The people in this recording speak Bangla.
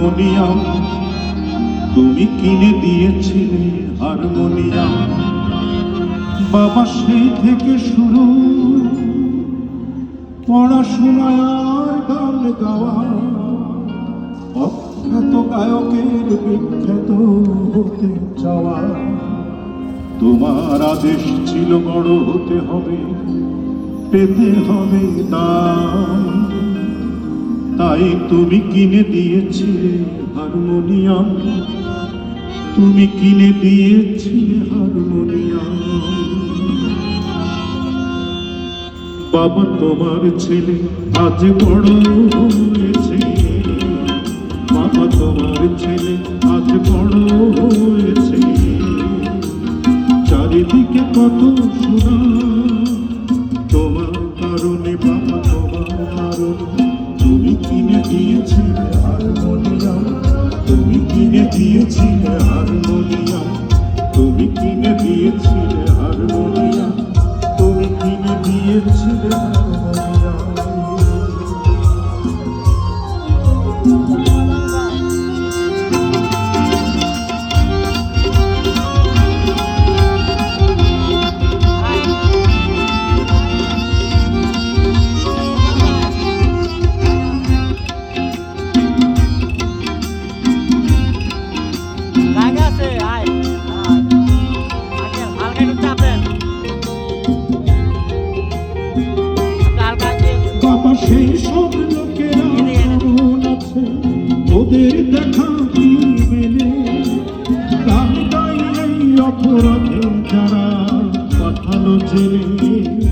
হারমোনিয়াম তুমি কিনে দিয়েছিলে হারমোনিয়াম। বাবা সেই থেকে শুরু পড়াশোনায় আর গান গাওয়া, অখ্যাত গায়কের বিখ্যাত হতে চাওয়া। তোমার আদেশ ছিল বড় হতে হবে, পেতে হবে দাম, তাই তুমি কিনে দিয়েছিলে হারমোনিয়াম, তুমি কিনে দিয়েছিলে হারমোনিয়াম। বাবা তোমার ছেলে আজ বড় হয়েছে, বাবা তোমার ছেলে আজ বড় হয়েছে, চারিদিকে কত শোনা তোমার কারণে, বাবা তোমার কারণে। তুমি কিনে দিয়েছিলে হারমোনিয়াম, তুমি কিনে দিয়েছিলে হারমোনিয়াম, তুমি কিনে দিয়েছিলে হারমোনিয়াম, তুমি কিনে দিয়েছিলে হারমোনিয়াম। সেই সব লোকেরা আছে, ওদের দেখা কি মেলে, গান গাই এই অপরাধে যারা পাঠালো জেলে।